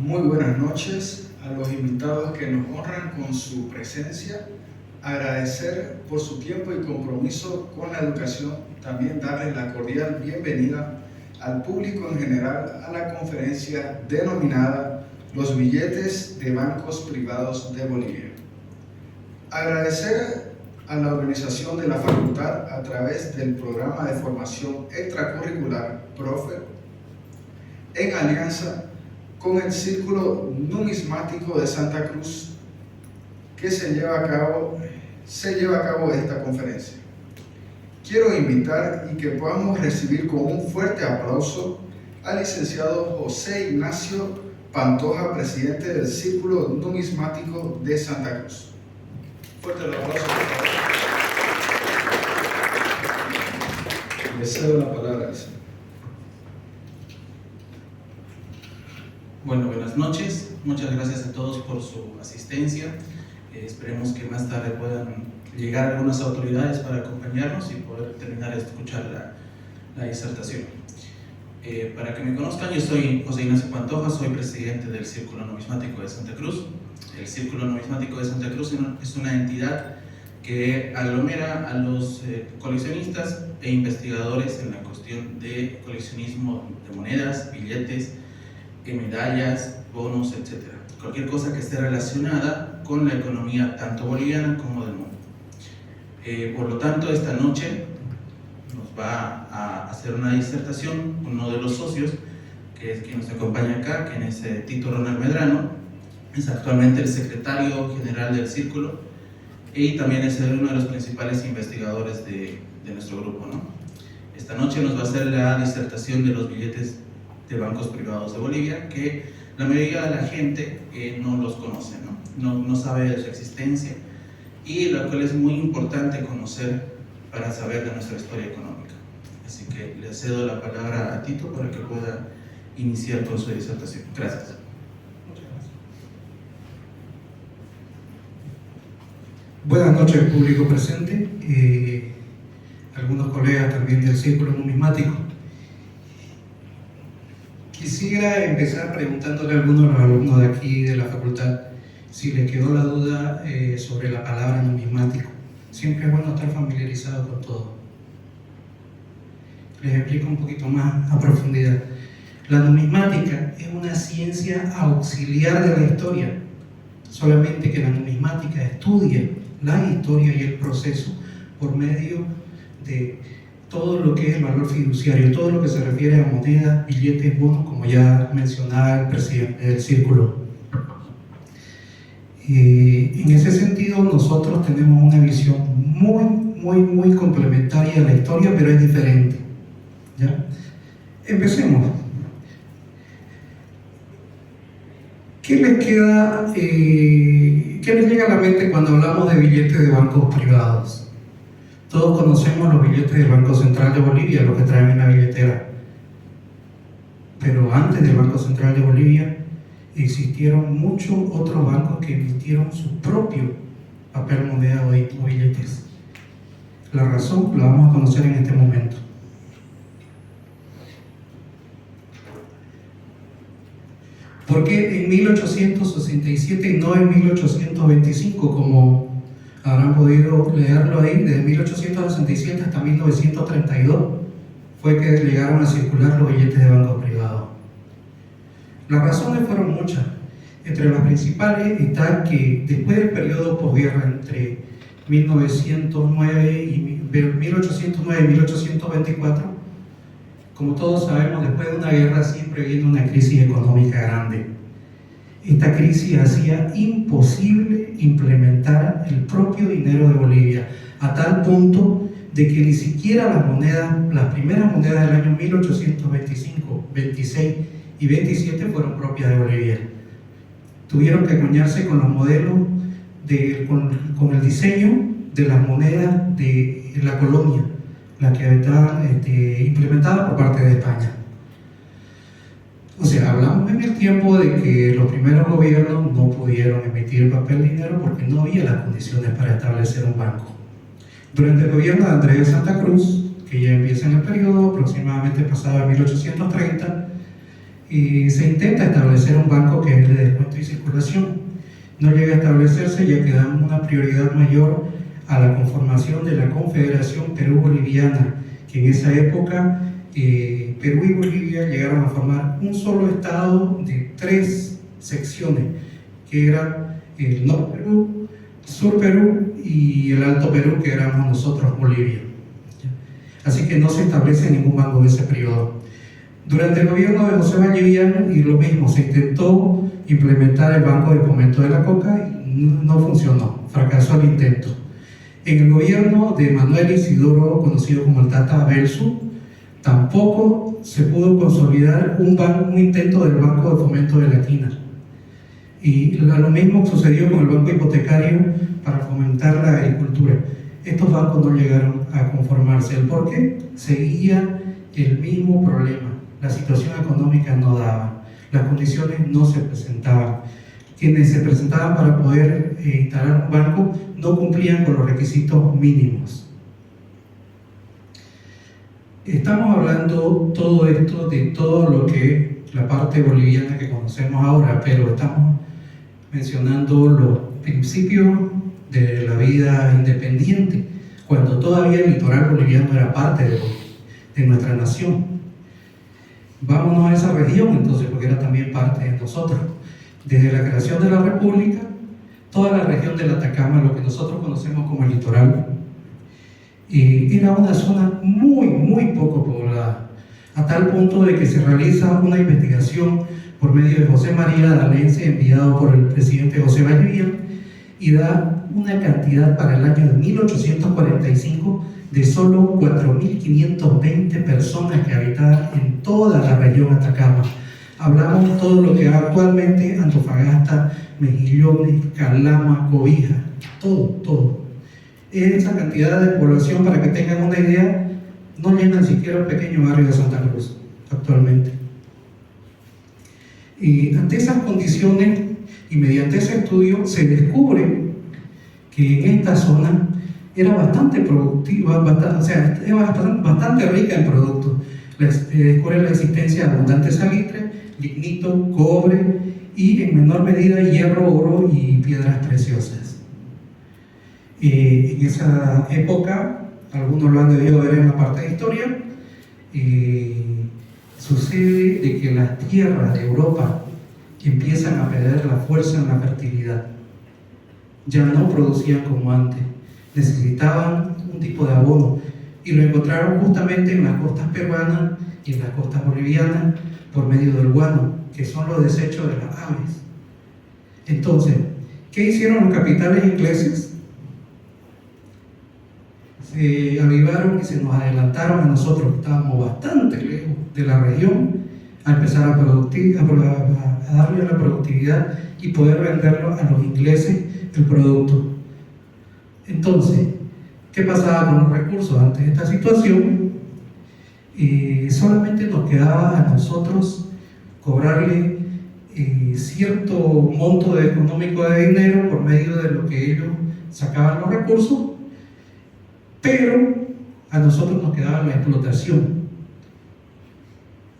Muy buenas noches a los invitados que nos honran con su presencia, agradecer por su tiempo y compromiso con la educación, también darles la cordial bienvenida al público en general a la conferencia denominada Los billetes de bancos privados de Bolivia. Agradecer a la organización de la facultad a través del programa de formación extracurricular PROFE, en alianza con el Círculo Numismático de Santa Cruz, que se lleva a cabo esta conferencia. Quiero invitar y que podamos recibir con un fuerte aplauso al licenciado José Ignacio Pantoja, presidente del Círculo Numismático de Santa Cruz. Fuerte el aplauso, por favor. Le cedo la palabra. Bueno, buenas noches. Muchas gracias a todos por su asistencia. Esperemos que más tarde puedan llegar algunas autoridades para acompañarnos y poder terminar de escuchar la disertación. Para que me conozcan, yo soy José Ignacio Pantoja, soy presidente del Círculo Numismático de Santa Cruz. El Círculo Numismático de Santa Cruz es una entidad que aglomera a los coleccionistas e investigadores en la cuestión de coleccionismo de monedas, billetes, medallas, bonos, etc. Cualquier cosa que esté relacionada con la economía tanto boliviana como del mundo. Por lo tanto, esta noche nos va a hacer una disertación uno de los socios, que es quien nos acompaña acá, quien es Tito Ronald Medrano, es actualmente el secretario general del Círculo y también es uno de los principales investigadores de nuestro grupo, ¿no? Esta noche nos va a hacer la disertación de los billetes de bancos privados de Bolivia, que la mayoría de la gente no los conoce, no sabe de su existencia, y lo cual es muy importante conocer para saber de nuestra historia económica. Así que le cedo la palabra a Tito para que pueda iniciar con su disertación. Gracias. Muchas gracias. Buenas noches, público presente, algunos colegas también del Círculo Numismático. Quisiera empezar preguntándole a algunos de los alumnos de aquí de la facultad si les quedó la duda sobre la palabra numismático. Siempre es bueno estar familiarizado con todo. Les explico un poquito más a profundidad. La numismática es una ciencia auxiliar de la historia, solamente que la numismática estudia la historia y el proceso por medio de todo lo que es el valor fiduciario, todo lo que se refiere a monedas, billetes, bonos, como ya mencionaba el presidente del Círculo. En ese sentido, nosotros tenemos una visión muy complementaria de la historia, pero es diferente, ¿ya? Empecemos. ¿Qué les llega a la mente cuando hablamos de billetes de bancos privados? Todos conocemos los billetes del Banco Central de Bolivia, los que traen en la billetera. Pero antes del Banco Central de Bolivia existieron muchos otros bancos que emitieron su propio papel moneda o billetes. La razón la vamos a conocer en este momento. Porque en 1867 y no en 1825, como habrán podido leerlo ahí, desde 1867 hasta 1932 fue que llegaron a circular los billetes de bancos privados. Las razones fueron muchas. Entre las principales está que después del periodo posguerra entre 1809 y 1824, como todos sabemos, después de una guerra siempre viene una crisis económica grande. Esta crisis hacía imposible implementar el propio dinero de Bolivia, a tal punto de que ni siquiera las primeras monedas del año 1825, 26 y 27 fueron propias de Bolivia. Tuvieron que acuñarse con los modelos, con el diseño de las monedas de la colonia, la que estaba implementada por parte de España. O sea, hablamos en el tiempo de que los primeros gobiernos no pudieron emitir papel dinero porque no había las condiciones para establecer un banco. Durante el gobierno de Andrés de Santa Cruz, que ya empieza en el periodo aproximadamente pasado en 1830, se intenta establecer un banco que es de descuento y circulación. No llega a establecerse ya que dan una prioridad mayor a la conformación de la Confederación Perú-Boliviana, que en esa época Perú y Bolivia llegaron a formar un solo estado de 3 secciones, que eran el Norte Perú, Sur Perú y el Alto Perú, que éramos nosotros, Bolivia. Así que no se establece ningún banco en ese periodo. Durante el gobierno de José Vallivian, y lo mismo, se intentó implementar el Banco de Fomento de la Coca y no funcionó, fracasó el intento. En el gobierno de Manuel Isidoro, conocido como el Tata Belsu, tampoco se pudo consolidar un intento del Banco de Fomento de la Quina. Y lo mismo sucedió con el Banco Hipotecario para fomentar la agricultura. Estos bancos no llegaron a conformarse. ¿El por qué? Seguía el mismo problema. La situación económica no daba, las condiciones no se presentaban. Quienes se presentaban para poder instalar un banco no cumplían con los requisitos mínimos. Estamos hablando todo esto de todo lo que la parte boliviana que conocemos ahora, pero estamos mencionando los principios de la vida independiente, cuando todavía el litoral boliviano era parte de nuestra nación. Vámonos a esa región entonces, porque era también parte de nosotros. Desde la creación de la República, toda la región del Atacama, lo que nosotros conocemos como el litoral, era una zona muy poco poblada, a tal punto de que se realiza una investigación por medio de José María D'Alense, enviado por el presidente José Vallivian, y da una cantidad para el año de 1845 de solo 4.520 personas que habitaban en toda la región Atacama. Hablamos todo lo que actualmente Antofagasta, Mejillones, Calama, Cobija, todo. Esa cantidad de población, para que tengan una idea, no llena siquiera el pequeño barrio de Santa Cruz actualmente. Y ante esas condiciones y mediante ese estudio se descubre que en esta zona era bastante productiva, era bastante rica en productos. Descubre la existencia de abundante salitre, lignito, cobre y en menor medida hierro, oro y piedras preciosas. En esa época, algunos lo han debido ver en la parte de historia, sucede de que las tierras de Europa empiezan a perder la fuerza en la fertilidad. Ya no producían como antes, necesitaban un tipo de abono y lo encontraron justamente en las costas peruanas y en las costas bolivianas por medio del guano, que son los desechos de las aves. Entonces, ¿qué hicieron los capitales ingleses? Se avivaron y se nos adelantaron a nosotros, que estábamos bastante lejos de la región, a empezar a darle la productividad y poder venderlo a los ingleses el producto. Entonces, ¿qué pasaba con los recursos ante esta situación? Solamente nos quedaba a nosotros cobrarle cierto monto económico de dinero por medio de lo que ellos sacaban los recursos, pero a nosotros nos quedaba la explotación.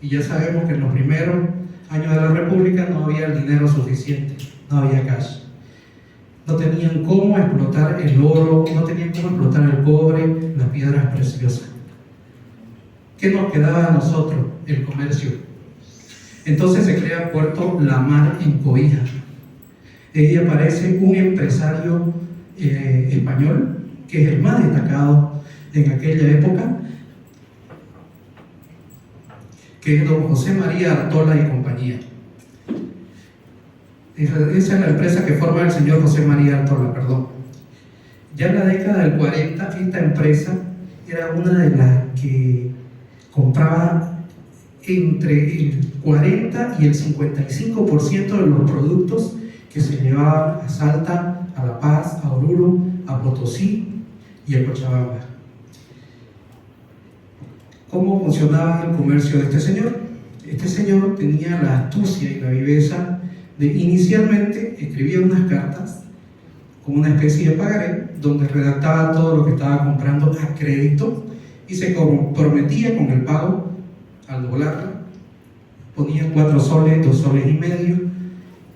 Y ya sabemos que en los primeros años de la República no había el dinero suficiente, no había cash. No tenían cómo explotar el oro, no tenían cómo explotar el cobre, las piedras preciosas. ¿Qué nos quedaba a nosotros? El comercio. Entonces se crea Puerto La Mar en Cobija. Ahí aparece un empresario español, que es el más destacado en aquella época, que es don José María Artola y compañía. Esa es la empresa que forma el señor José María Artola, perdón. Ya en la década del 40, esta empresa era una de las que compraba entre el 40 y el 55% de los productos que se llevaban a Salta, a La Paz, a Oruro, a Potosí y a Cochabamba. ¿Cómo funcionaba el comercio de este señor? Este señor tenía la astucia y la viveza de inicialmente escribir unas cartas con una especie de pagaré donde redactaba todo lo que estaba comprando a crédito y se comprometía con el pago al doblarla ponían 4 soles, 2 soles y medio,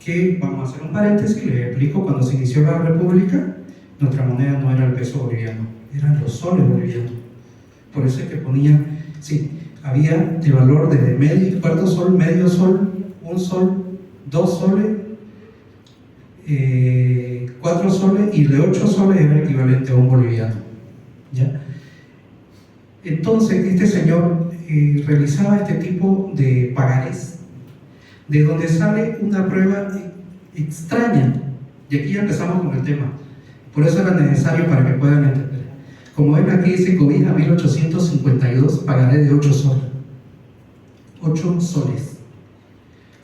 que, vamos a hacer un paréntesis, les explico, cuando se inició la República, nuestra moneda no era el peso boliviano, eran los soles bolivianos. Por eso es que ponían, sí, había de valor desde medio, cuarto sol, medio sol, 1 sol, 2 soles, 4 soles, y de 8 soles era equivalente a un boliviano, ¿ya? Entonces este señor realizaba este tipo de pagarés, de donde sale una prueba extraña, y aquí ya empezamos con el tema, por eso era necesario para que puedan entender. Como ven aquí dice Cobija 1852, pagaré de 8 soles. 8 soles.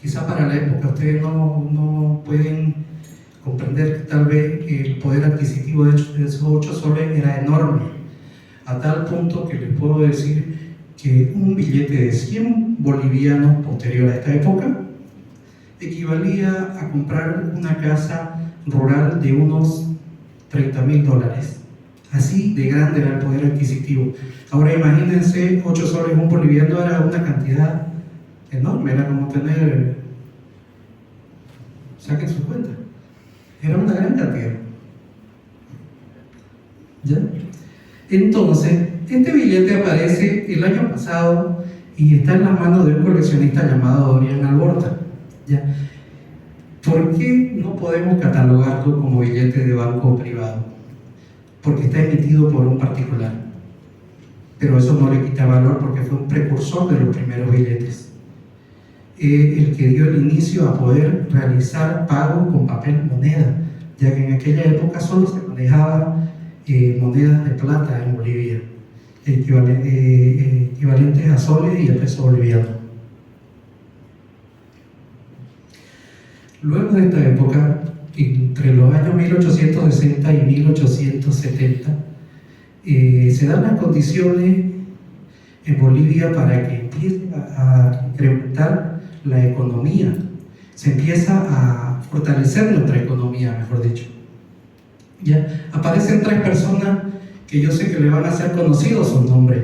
Quizá para la época ustedes no pueden comprender que tal vez el poder adquisitivo de esos 8 soles era enorme, a tal punto que les puedo decir que un billete de 100 bolivianos posterior a esta época equivalía a comprar una casa rural de unos $30.000. Así de grande era el poder adquisitivo. Ahora imagínense, 8 soles un boliviano era una cantidad enorme, era como tener, saquen su cuenta, era una gran cantidad. ¿Ya? Entonces, este billete aparece el año pasado y está en las manos de un coleccionista llamado Dorian Alborta. ¿Ya? ¿Por qué no podemos catalogarlo como billete de banco privado? Porque está emitido por un particular, pero eso no le quita valor porque fue un precursor de los primeros billetes, el que dio el inicio a poder realizar pago con papel moneda, ya que en aquella época solo se manejaban monedas de plata en Bolivia, equivalentes a soles y a peso boliviano. Luego de esta época, entre los años 1860 y 1870, se dan las condiciones en Bolivia para que empiece a incrementar la economía, se empieza a fortalecer nuestra economía, mejor dicho. ¿Ya? Aparecen 3 personas que yo sé que le van a ser conocidos sus nombres,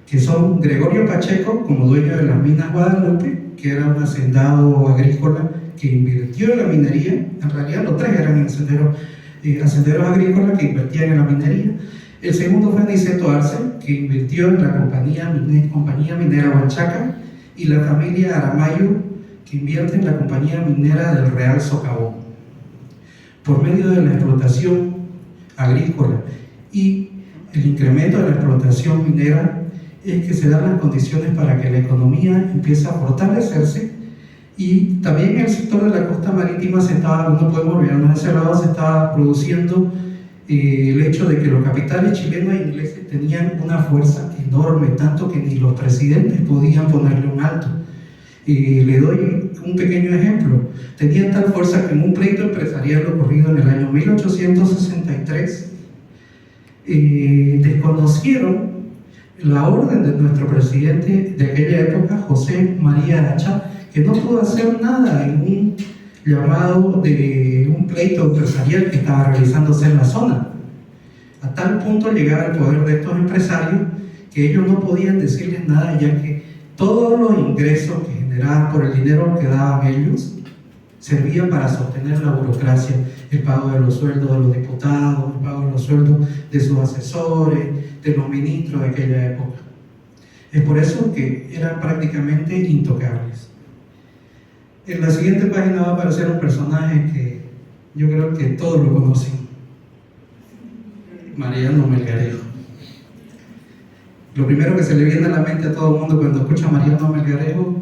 que son Gregorio Pacheco, como dueño de las minas Guadalupe, que era un hacendado agrícola que invirtió en la minería. En realidad los 3 eran hacenderos agrícolas que invertían en la minería. El segundo fue Aniceto Arce, que invirtió en la compañía minera Huanchaca, y la familia Aramayo, que invierte en la compañía minera del Real Socavón. Por medio de la explotación agrícola y el incremento de la explotación minera es que se dan las condiciones para que la economía empiece a fortalecerse. Y también en el sector de la costa marítima no podemos olvidarnos de ese lado, se estaba produciendo el hecho de que los capitales chilenos e ingleses tenían una fuerza enorme, tanto que ni los presidentes podían ponerle un alto. Le doy un pequeño ejemplo. Tenían tal fuerza que en un pleito empresarial ocurrido en el año 1863 desconocieron la orden de nuestro presidente de aquella época, José María Hacha, que no pudo hacer nada en un llamado de un pleito empresarial que estaba realizándose en la zona. A tal punto llegaba el poder de estos empresarios que ellos no podían decirles nada, ya que todos los ingresos que generaban por el dinero que daban ellos servían para sostener la burocracia, el pago de los sueldos de los diputados, el pago de los sueldos de sus asesores, de los ministros de aquella época. Es por eso que eran prácticamente intocables. En la siguiente página va a aparecer un personaje que yo creo que todos lo conocen: Mariano Melgarejo. Lo primero que se le viene a la mente a todo el mundo cuando escucha a Mariano Melgarejo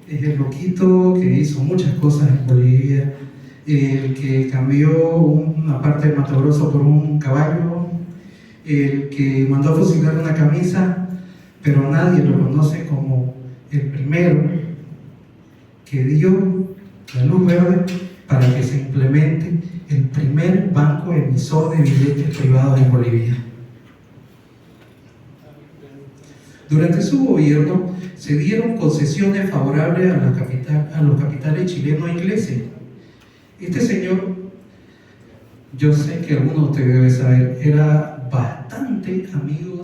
es el loquito que hizo muchas cosas en Bolivia, el que cambió una parte de Mato Grosso por un caballo, el que mandó a fusilar una camisa, pero nadie lo conoce como el primero que dio la luz verde para que se implemente el primer banco emisor de billetes privados en Bolivia. Durante su gobierno se dieron concesiones favorables a los capitales chilenos e ingleses. Este señor, yo sé que algunos de ustedes deben saber, era bastante amigo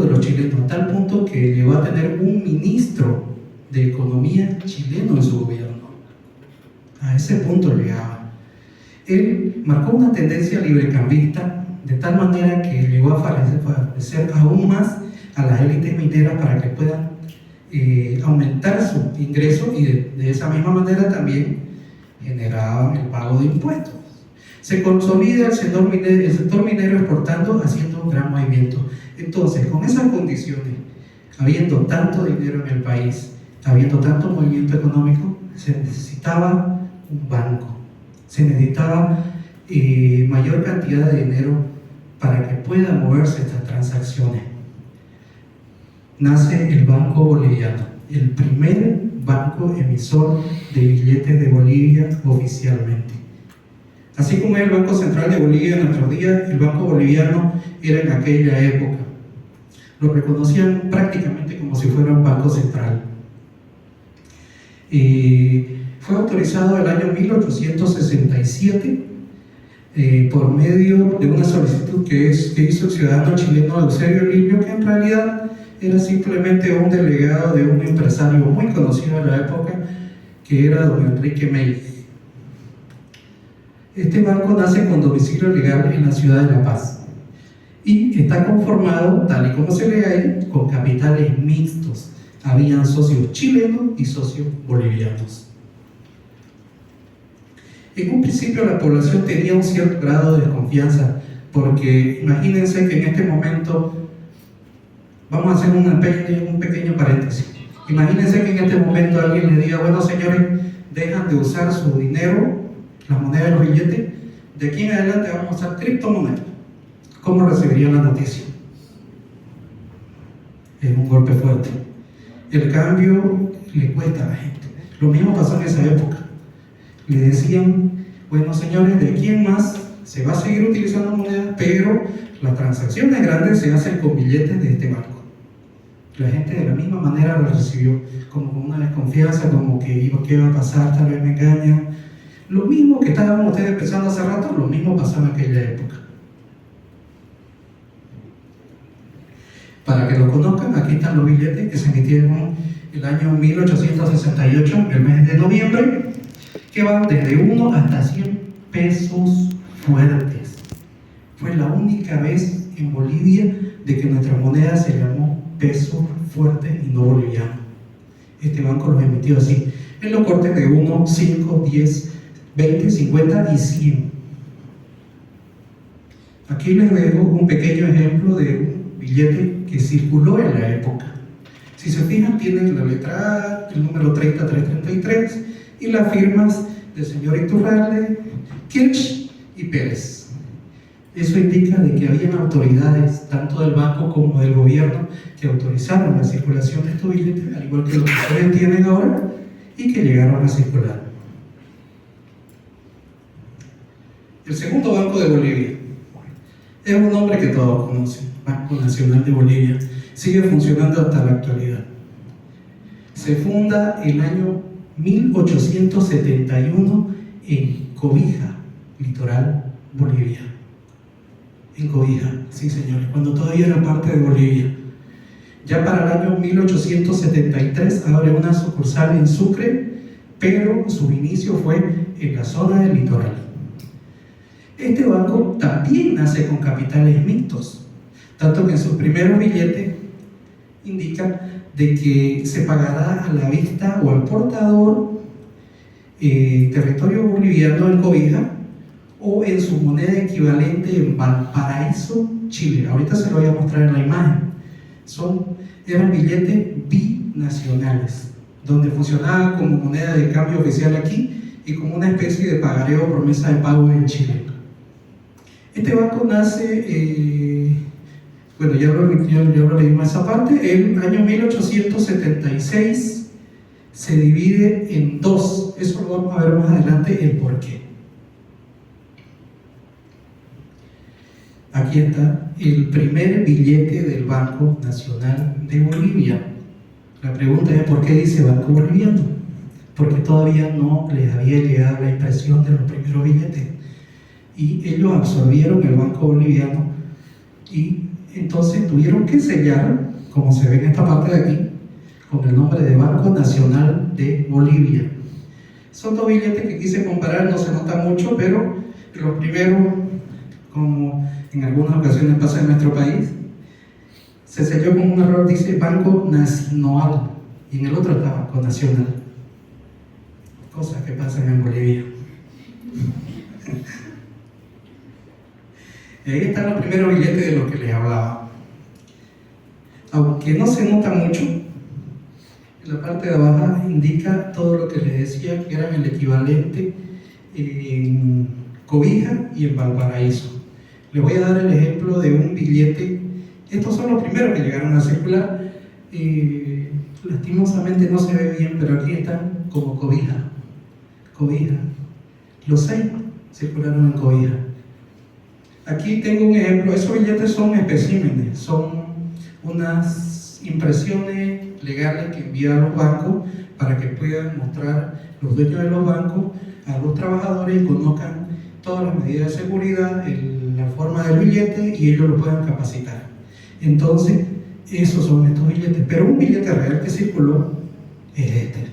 de los chilenos, a tal punto que llegó a tener un ministro de economía chileno en su gobierno. A ese punto llegaba. Él marcó una tendencia librecambista de tal manera que llegó a favorecer aún más a las élites mineras para que puedan aumentar su ingreso, y de esa misma manera también generaban el pago de impuestos. Se consolida el sector minero exportando, haciendo un gran movimiento. Entonces, con esas condiciones, habiendo tanto dinero en el país, habiendo tanto movimiento económico, se necesitaba un banco, se necesitaba mayor cantidad de dinero para que puedan moverse estas transacciones. Nace el Banco Boliviano, el primer banco emisor de billetes de Bolivia oficialmente. Así como es el Banco Central de Bolivia en nuestros días, el Banco Boliviano era en aquella época. Lo reconocían prácticamente como si fuera un banco central. Fue autorizado el año 1867 por medio de una solicitud que hizo el ciudadano chileno Eusebio Limpio, que en realidad era simplemente un delegado de un empresario muy conocido en la época, que era don Enrique May. Este banco nace con domicilio legal en la ciudad de La Paz y está conformado, tal y como se lee ahí, con capitales mixtos. Habían socios chilenos y socios bolivianos. En un principio la población tenía un cierto grado de desconfianza, porque imagínense que en este momento, vamos a hacer un pequeño paréntesis, imagínense que en este momento alguien le diga: bueno, señores, dejan de usar su dinero, las monedas de los billetes, de aquí en adelante vamos a usar criptomonedas. ¿Cómo recibirían la noticia? Es un golpe fuerte. El cambio le cuesta a la gente. Lo mismo pasó en esa época. Le decían: bueno, señores, de aquí en más se va a seguir utilizando monedas, pero las transacciones grandes se hacen con billetes de este banco. La gente de la misma manera lo recibió, como con una desconfianza, como que ¿qué va a pasar? Tal vez me engañan. Lo mismo que estaban ustedes pensando hace rato, lo mismo pasó en aquella época. Para que lo conozcan, aquí están los billetes que se emitieron el año 1868, en el mes de noviembre, que van desde 1 hasta 100 pesos fuertes. Fue la única vez en Bolivia de que nuestra moneda se llamó peso fuerte y no boliviano. Este banco los emitió así, en los cortes de 1, 5, 10, 20, 50 y 100. Aquí les dejo un pequeño ejemplo de un billete que circuló en la época. Si se fijan, tienen la letra A, el número 30333 y las firmas del señor Iturralde, Kirch y Pérez. Eso indica de que habían autoridades, tanto del banco como del gobierno, que autorizaron la circulación de estos billetes, al igual que los que ustedes tienen ahora, y que llegaron a circular. El segundo banco de Bolivia es un nombre que todos conocen: Banco Nacional de Bolivia. Sigue funcionando hasta la actualidad. Se funda el año 1871 en Cobija, litoral Bolivia. En Cobija, sí señores, cuando todavía era parte de Bolivia. Ya para el año 1873 abre una sucursal en Sucre, pero su inicio fue en la zona del litoral. Este banco también nace con capitales mixtos, tanto que en sus primeros billetes indica de que se pagará a la vista o al portador territorio boliviano en Cobija o en su moneda equivalente en Valparaíso, Chile. Ahorita se lo voy a mostrar en la imagen. Eran billetes binacionales, donde funcionaba como moneda de cambio oficial aquí y como una especie de pagaré o promesa de pago en Chile. Este banco nace, bueno, ya lo leímos esa parte. El año 1876 se divide en dos. Eso lo vamos a ver más adelante, el porqué. Aquí está el primer billete del Banco Nacional de Bolivia. La pregunta es: ¿por qué dice Banco Boliviano? Porque todavía no les había llegado la impresión de los primeros billetes y ellos absorbieron el Banco Boliviano y entonces tuvieron que sellar, como se ve en esta parte de aquí, con el nombre de Banco Nacional de Bolivia. Son dos billetes que quise comparar, no se nota mucho, pero los primeros, como en algunas ocasiones pasa en nuestro país, se selló con un error, dice Banco Nacional, y en el otro está Banco Nacional. Cosas que pasan en Bolivia. Y ahí están los primeros billetes de los que les hablaba. Aunque no se nota mucho, en la parte de abajo indica todo lo que les decía que eran el equivalente en Cobija y en Valparaíso. Les voy a dar el ejemplo de un billete. Estos son los primeros que llegaron a circular. Lastimosamente no se ve bien, pero aquí están como Cobija. Cobija. Los 6 circularon en Cobija. Aquí tengo un ejemplo. Esos billetes son especímenes, son unas impresiones legales que envían los bancos para que puedan mostrar los dueños de los bancos a los trabajadores y conozcan todas las medidas de seguridad, la forma del billete, y ellos lo puedan capacitar. Entonces, esos son estos billetes. Pero un billete real que circuló es este.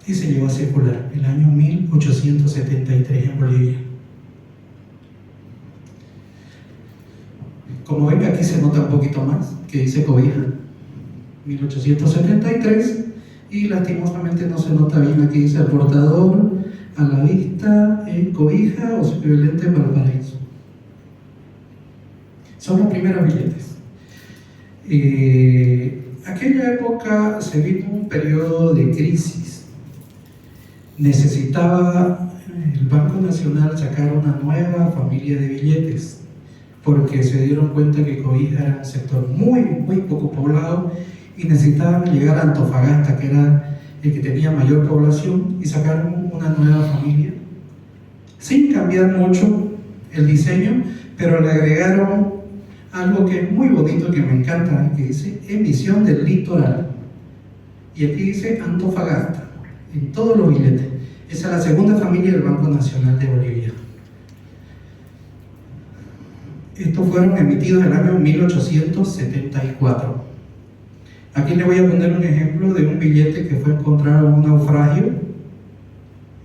Y se llegó a circular el año 1873 en Bolivia. Como ven, aquí se nota un poquito más, que dice Cobija, 1873, y lastimosamente no se nota bien, aquí dice el portador, a la vista, en Cobija o su equivalente en Valparaíso. Son los primeros billetes. Aquella época se vino un periodo de crisis. Necesitaba el Banco Nacional sacar una nueva familia de billetes, porque se dieron cuenta que Cobija era un sector muy poco poblado y necesitaban llegar a Antofagasta, que era el que tenía mayor población, y sacaron una nueva familia sin cambiar mucho el diseño, pero le agregaron algo que es muy bonito, que me encanta, que dice emisión del litoral, y aquí dice Antofagasta en todos los billetes. Esa es la segunda familia del Banco Nacional de Bolivia. Estos fueron emitidos en el año 1874. Aquí les voy a poner un ejemplo de un billete que fue encontrado en un naufragio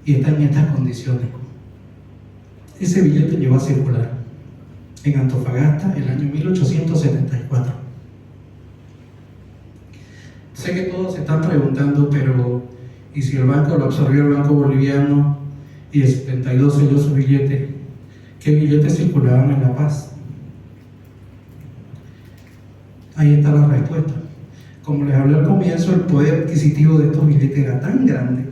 y está en estas condiciones. Ese billete llegó a circular en Antofagasta el año 1874. Sé que todos se están preguntando, pero ¿y si el banco lo absorbió el Banco Boliviano y el 72 selló su billete? ¿Qué billetes circulaban en La Paz? Ahí está la respuesta. Como les hablé al comienzo, el poder adquisitivo de estos billetes era tan grande,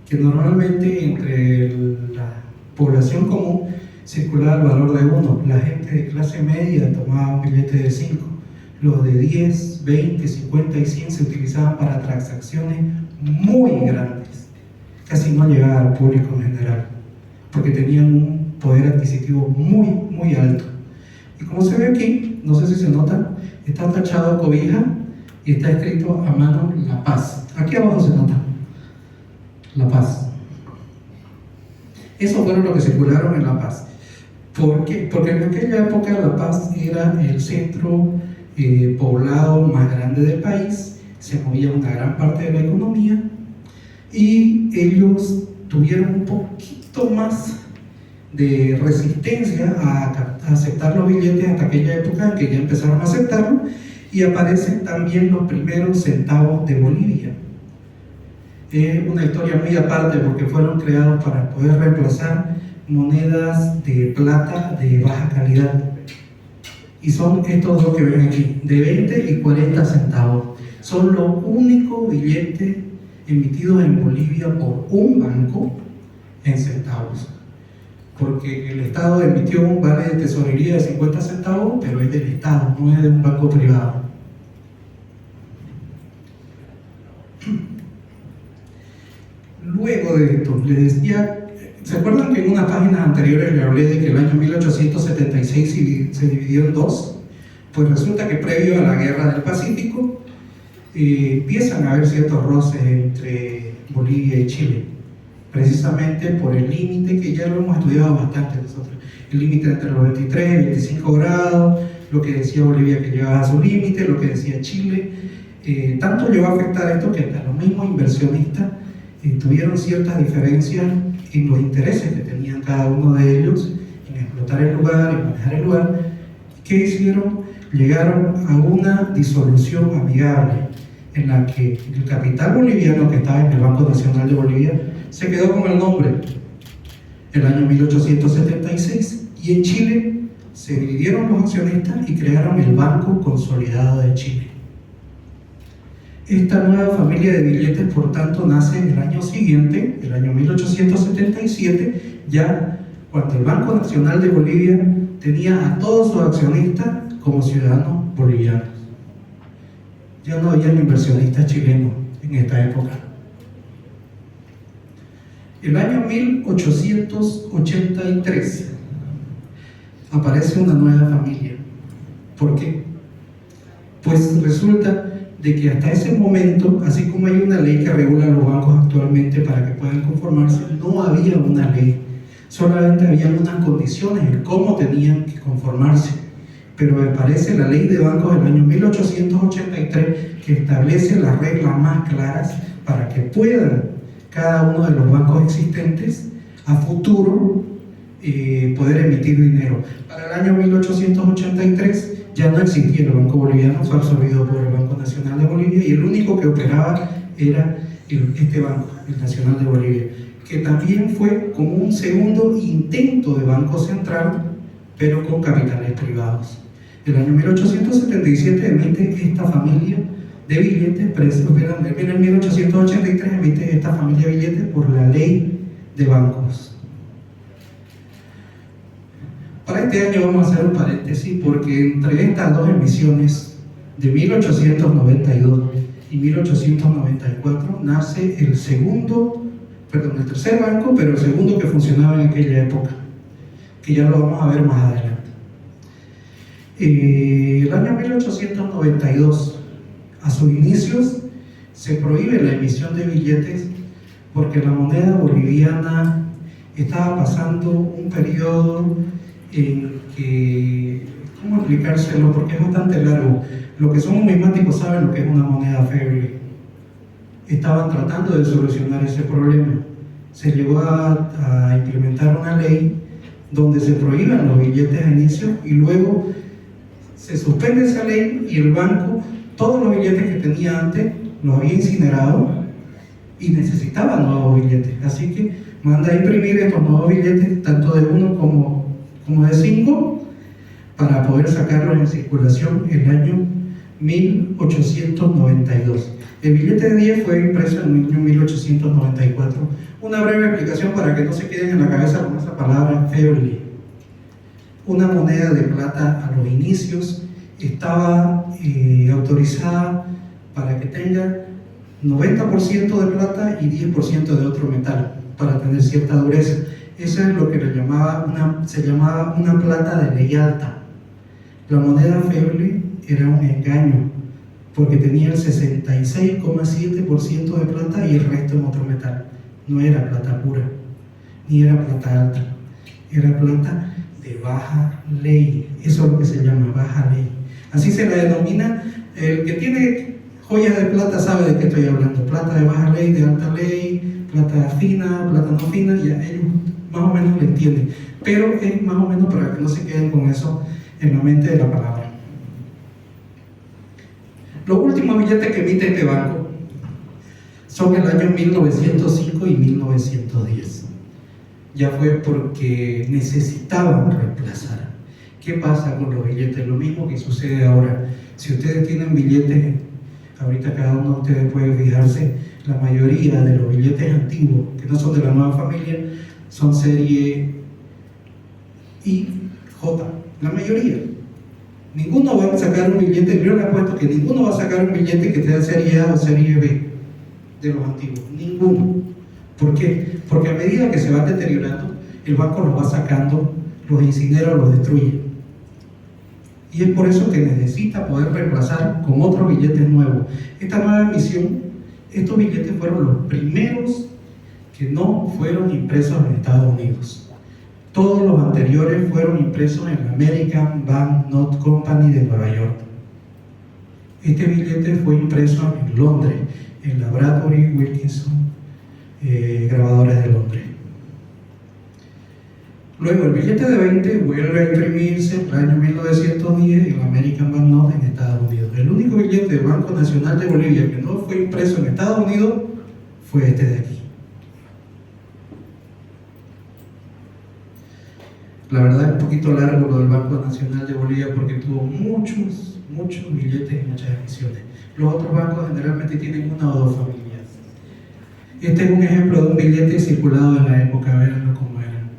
que normalmente entre la población común circulaba el valor de 1. La gente de clase media tomaba un billete de 5. Los de 10, 20, 50 y 100 se utilizaban para transacciones muy grandes. Casi no llegaba al público en general, porque tenían un poder adquisitivo muy alto. Y como se ve aquí, no sé si se nota, está tachado Cobija y está escrito a mano La Paz. Aquí abajo se nota La Paz. Esos fueron los que circularon en La Paz. ¿Por qué? Porque en aquella época La Paz era el centro poblado más grande del país, se movía una gran parte de la economía, y ellos tuvieron un poquito más de resistencia a aceptar los billetes hasta aquella época en que ya empezaron a aceptarlo, y aparecen también los primeros centavos de Bolivia. Es una historia muy aparte, porque fueron creados para poder reemplazar monedas de plata de baja calidad, y son estos dos que ven aquí, de 20 y 40 centavos. Son los únicos billetes emitidos en Bolivia por un banco en centavos, porque el Estado emitió un vale de tesorería de 50 centavos, pero es del Estado, no es de un banco privado. Luego de esto, les decía, ¿se acuerdan que en unas páginas anteriores les hablé de que el año 1876 se dividió en dos? Pues resulta que previo a la Guerra del Pacífico empiezan a haber ciertos roces entre Bolivia y Chile, precisamente por el límite que ya lo hemos estudiado bastante nosotros, el límite entre los 23 y 25 grados, lo que decía Bolivia que llegaba a su límite, lo que decía Chile. Tanto llegó a afectar esto que hasta los mismos inversionistas tuvieron ciertas diferencias en los intereses que tenían cada uno de ellos en explotar el lugar, en manejar el lugar. ¿Qué hicieron? Llegaron a una disolución amigable en la que el capital boliviano que estaba en el Banco Nacional de Bolivia se quedó con el nombre el año 1876, y en Chile se dividieron los accionistas y crearon el Banco Consolidado de Chile. Esta nueva familia de billetes, por tanto, nace en el año siguiente, el año 1877, ya cuando el Banco Nacional de Bolivia tenía a todos sus accionistas como ciudadanos bolivianos. Ya no había inversionistas chilenos en esta época. El año 1883 aparece una nueva familia. ¿Por qué? Pues resulta de que hasta ese momento, así como hay una ley que regula a los bancos actualmente para que puedan conformarse, no había una ley, solamente había unas condiciones de cómo tenían que conformarse. Pero aparece la ley de bancos del año 1883 que establece las reglas más claras para que puedan cada uno de los bancos existentes a futuro poder emitir dinero. Para el año 1883 ya no existía el Banco Boliviano, fue absorbido por el Banco Nacional de Bolivia, y el único que operaba era este banco, el Nacional de Bolivia, que también fue como un segundo intento de banco central, pero con capitales privados. El año 1877 emite esta familia de billetes, en el 1883 emite esta familia de billetes por la ley de bancos. Para este año vamos a hacer un paréntesis, porque entre estas dos emisiones de 1892 y 1894 nace el tercer banco, pero el segundo que funcionaba en aquella época, que ya lo vamos a ver más adelante. El año 1892, a sus inicios, se prohíbe la emisión de billetes porque la moneda boliviana estaba pasando un periodo en que, ¿cómo explicárselo? Porque es bastante largo. Los que son numismáticos saben lo que es una moneda feble. Estaban tratando de solucionar ese problema. Se llegó a implementar una ley donde se prohíban los billetes a inicio, y luego se suspende esa ley y el banco, todos los billetes que tenía antes, los había incinerado y necesitaba nuevos billetes. Así que manda a imprimir estos nuevos billetes, tanto de 1 como de 5, para poder sacarlos en circulación el año 1892. El billete de 10 fue impreso en el año 1894. Una breve explicación para que no se queden en la cabeza con esa palabra feble. Una moneda de plata a los inicios estaba autorizada para que tenga 90% de plata y 10% de otro metal, para tener cierta dureza. Eso es lo que se llamaba una plata de ley alta. La moneda feble era un engaño, porque tenía el 66,7% de plata y el resto en otro metal. No era plata pura, ni era plata alta, era plata de baja ley. Eso es lo que se llama baja ley. Así se la denomina. El que tiene joyas de plata sabe de qué estoy hablando. Plata de baja ley, de alta ley, plata fina, plata no fina, ya ellos más o menos lo entienden. Pero es más o menos para que no se queden con eso en la mente de la palabra. Los últimos billetes que emite este banco son el año 1905 y 1910. Ya fue porque necesitaban reemplazar. ¿Qué pasa con los billetes? Lo mismo que sucede ahora. Si ustedes tienen billetes, ahorita cada uno de ustedes puede fijarse, la mayoría de los billetes antiguos, que no son de la nueva familia, son serie I, J, la mayoría. Ninguno va a sacar un billete, yo le apuesto que ninguno va a sacar un billete que sea serie A o serie B de los antiguos, ninguno. ¿Por qué? Porque a medida que se van deteriorando, el banco los va sacando, los incinera o los destruye. Y es por eso que necesita poder reemplazar con otros billetes nuevos. Esta nueva emisión, estos billetes fueron los primeros que no fueron impresos en Estados Unidos. Todos los anteriores fueron impresos en la American Banknote Company de Nueva York. Este billete fue impreso en Londres, en la Bradbury Wilkinson Grabadores de Londres. Luego el billete de 20 vuelve a imprimirse en el año 1910 en la American Banknote en Estados Unidos. El único billete del Banco Nacional de Bolivia que no fue impreso en Estados Unidos fue este de aquí. La verdad es un poquito largo lo del Banco Nacional de Bolivia porque tuvo muchos billetes y muchas emisiones. Los otros bancos generalmente tienen una o dos familias. Este es un ejemplo de un billete circulado en la época, véanlo como era.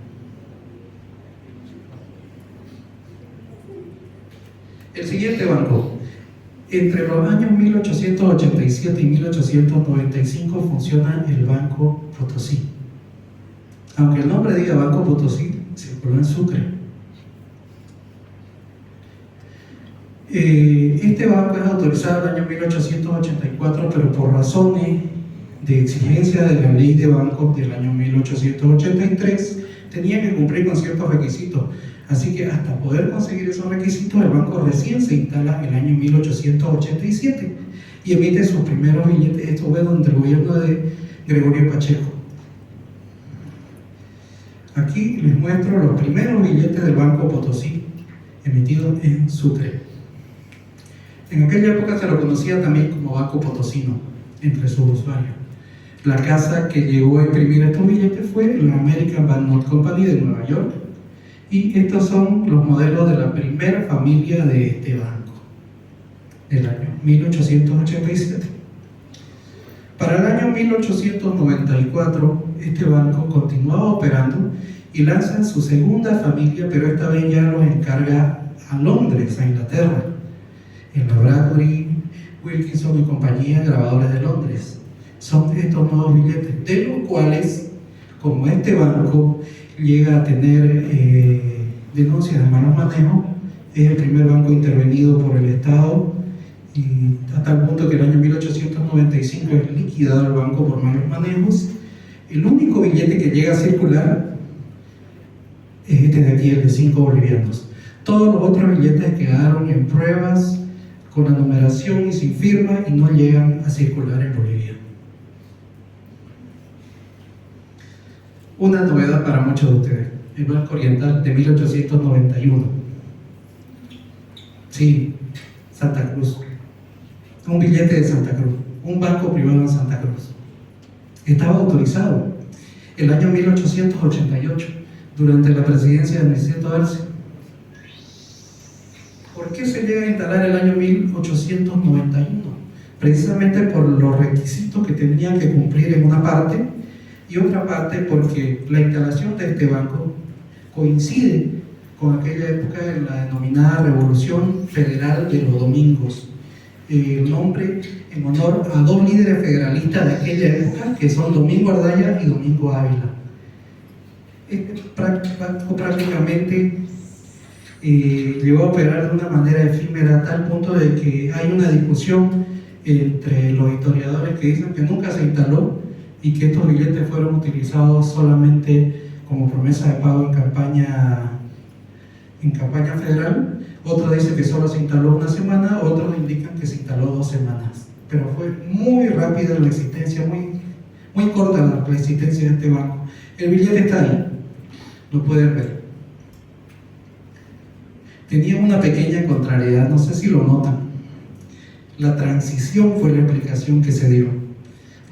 El siguiente banco. Entre los años 1887 y 1895 funciona el Banco Potosí. Aunque el nombre diga Banco Potosí, circuló en Sucre. Este banco es autorizado en el año 1884, pero por razones de exigencia de la ley de bancos del año 1883 tenía que cumplir con ciertos requisitos. Así que hasta poder conseguir esos requisitos, el banco recién se instala en el año 1887 y emite sus primeros billetes. Esto fue durante el gobierno de Gregorio Pacheco. Aquí les muestro los primeros billetes del Banco Potosí emitidos en Sucre. En aquella época se lo conocía también como Banco Potosino entre sus usuarios. La casa que llegó a imprimir estos billetes fue la American Banknote Company de Nueva York, y estos son los modelos de la primera familia de este banco del año 1887. Para el año 1894 este banco continuaba operando y lanza su segunda familia, pero esta vez ya los encarga a Londres, a Inglaterra, en la Bradbury Wilkinson y compañía Grabadores de Londres. Son estos nuevos billetes, de los cuales, como este banco llega a tener denuncias de malos manejos, es el primer banco intervenido por el Estado, y hasta el punto que en el año 1895 es liquidado el banco por malos manejos. El único billete que llega a circular es este de aquí, el de 5 bolivianos. Todos los otros billetes quedaron en pruebas con la numeración y sin firma y no llegan a circular en Bolivia. Una novedad para muchos de ustedes: el Banco Oriental de 1891. Sí, Santa Cruz. Un billete de Santa Cruz, un banco privado en Santa Cruz. Estaba autorizado el año 1888, durante la presidencia de Niceto Arce. ¿Por qué se llega a instalar el año 1891? Precisamente por los requisitos que tenían que cumplir en una parte, y otra parte porque la instalación de este banco coincide con aquella época de la denominada Revolución Federal de los Domingos, el nombre en honor a dos líderes federalistas de aquella época, que son Domingo Ardaya y Domingo Ávila. Este banco prácticamente llegó a operar de una manera efímera, a tal punto de que hay una discusión entre los historiadores que dicen que nunca se instaló y que estos billetes fueron utilizados solamente como promesa de pago en campaña federal. Otros dicen que solo se instaló una semana, otros indican que se instaló 2 semanas. Pero fue muy rápida la existencia, muy corta la existencia de este banco. El billete está ahí, lo pueden ver. Tenía una pequeña contrariedad, no sé si lo notan. La transición fue la explicación que se dio.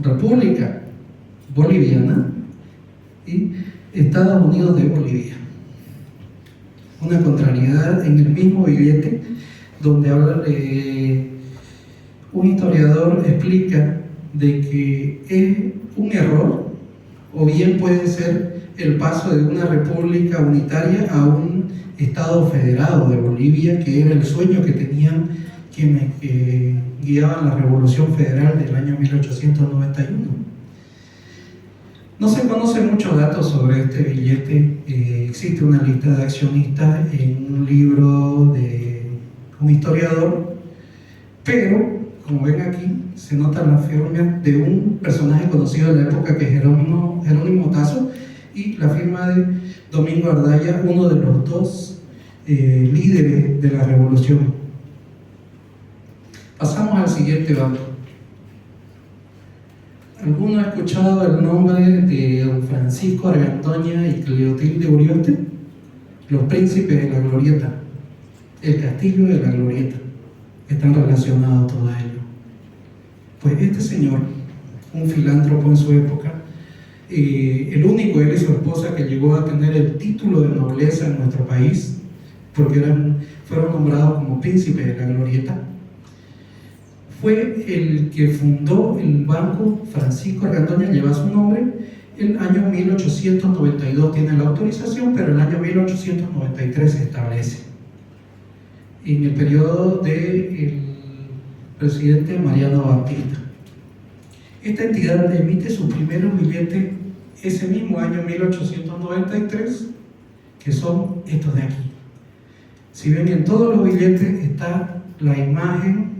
República Boliviana y Estados Unidos de Bolivia. Una contrariedad en el mismo billete, donde habla un historiador explica de que es un error, o bien puede ser el paso de una república unitaria a un estado federado de Bolivia, que era el sueño que tenían quienes guiaban la Revolución Federal del año 1891. No se conocen muchos datos sobre este billete. Existe una lista de accionistas en un libro de un historiador, pero como ven aquí se nota la firma de un personaje conocido de la época, que es Jerónimo Tasso, y la firma de Domingo Ardaya, uno de los dos líderes de la revolución. Pasamos al siguiente banco. ¿Alguno ha escuchado el nombre de don Francisco Argandoña y Cleotilde Urioste? Los príncipes de la Glorieta, el castillo de la Glorieta, están relacionados todo ello. Pues este señor, un filántropo en su época, el único, él y su esposa, que llegó a tener el título de nobleza en nuestro país, porque fueron nombrados como príncipes de la Glorieta, fue el que fundó el banco. Francisco Argandoña lleva su nombre. El año 1892 tiene la autorización, pero el año 1893 se establece. En el periodo del presidente Mariano Baptista. Esta entidad emite sus primeros billetes ese mismo año 1893, que son estos de aquí. Si ven, en todos los billetes está la imagen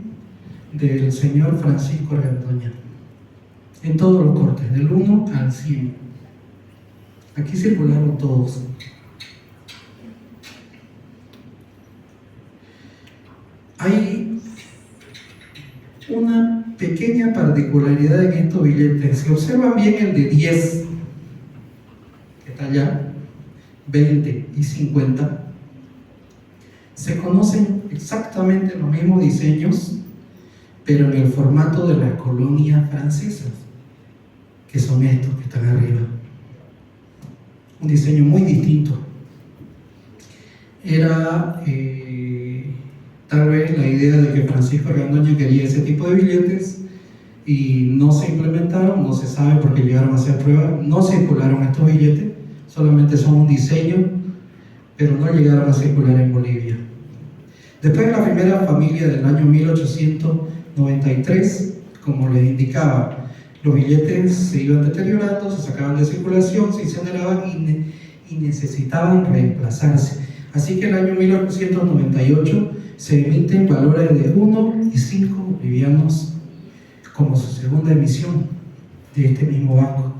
del señor Francisco Argandoña, en todos los cortes, del 1 al 100. Aquí circularon todos. Hay una pequeña particularidad en estos billetes. Si observan bien el de 10, que está allá, 20 y 50, se conocen exactamente los mismos diseños, pero en el formato de las colonias francesas, que son estos que están arriba. Un diseño muy distinto. Era tal vez la idea de que Francisco Argandoña quería ese tipo de billetes y no se implementaron, no se sabe por qué llegaron a hacer pruebas, no circularon estos billetes, solamente son un diseño, pero no llegaron a circular en Bolivia. Después de la primera familia del año 1893, como les indicaba, los billetes se iban deteriorando, se sacaban de circulación, se incineraban y necesitaban reemplazarse. Así que en el año 1898 se emiten valores de 1 y 5 bolivianos como su segunda emisión de este mismo banco.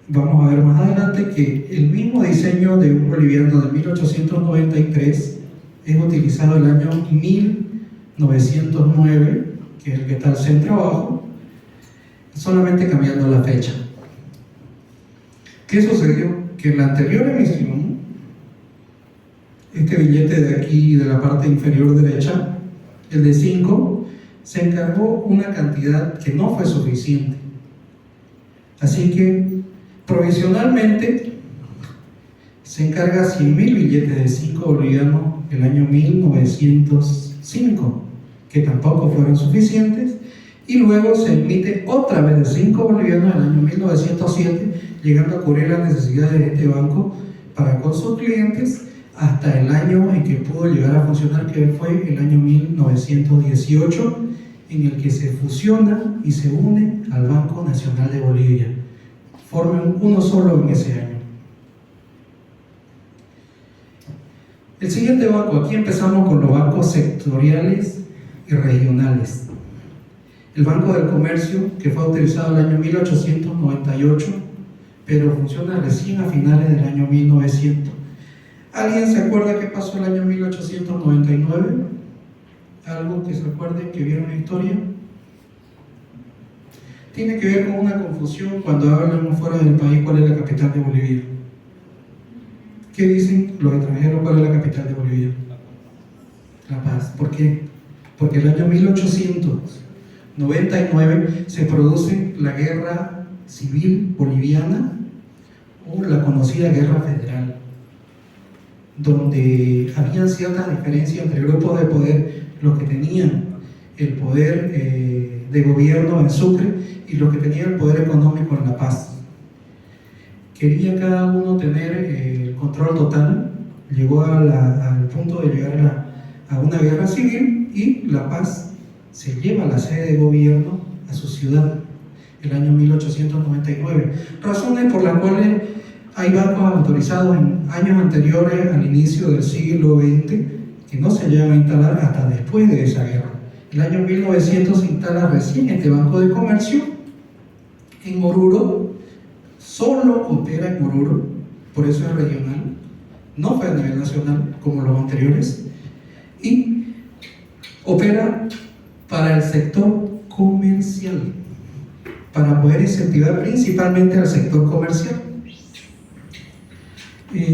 Vamos a ver más adelante que el mismo diseño de un boliviano de 1893 es utilizado el año 1909, que es el que está al centro abajo, solamente cambiando la fecha. ¿Qué sucedió? Que en la anterior emisión, este billete de aquí, de la parte inferior derecha, el de 5, se encargó una cantidad que no fue suficiente. Así que provisionalmente se encarga 100.000 billetes de 5 bolivianos el año 1905, que tampoco fueron suficientes, y luego se emite otra vez de 5 bolivianos el año 1907, llegando a cubrir las necesidades de este banco para con sus clientes hasta el año en que pudo llegar a funcionar, que fue el año 1918, en el que se fusiona y se une al Banco Nacional de Bolivia. Forman uno solo en ese año. El siguiente banco, aquí empezamos con los bancos sectoriales y regionales. El Banco del Comercio, que fue autorizado el año 1898, pero funciona recién a finales del año 1900. ¿Alguien se acuerda qué pasó el año 1899? ¿Algo que se acuerden, que vieron en historia? Tiene que ver con una confusión cuando hablamos fuera del país cuál es la capital de Bolivia. ¿Qué dicen los extranjeros cuál es la capital de Bolivia? La Paz. ¿Por qué? Porque el año 1899 se produce la Guerra Civil Boliviana, o la conocida Guerra Federal, donde había ciertas diferencias entre grupos de poder, los que tenían el poder de gobierno en Sucre y los que tenían el poder económico en La Paz. Quería cada uno tener el control total, llegó al punto de llegar a una guerra civil, y La Paz se lleva la sede de gobierno a su ciudad el año 1899, razones por las cuales hay bancos autorizados en años anteriores al inicio del siglo XX que no se llegan a instalar hasta después de esa guerra. El año 1900 se instala recién este Banco de Comercio en Oruro, solo opera en Oruro, por eso es regional, no fue a nivel nacional como los anteriores, y opera para el sector comercial, para poder incentivar principalmente al sector comercial.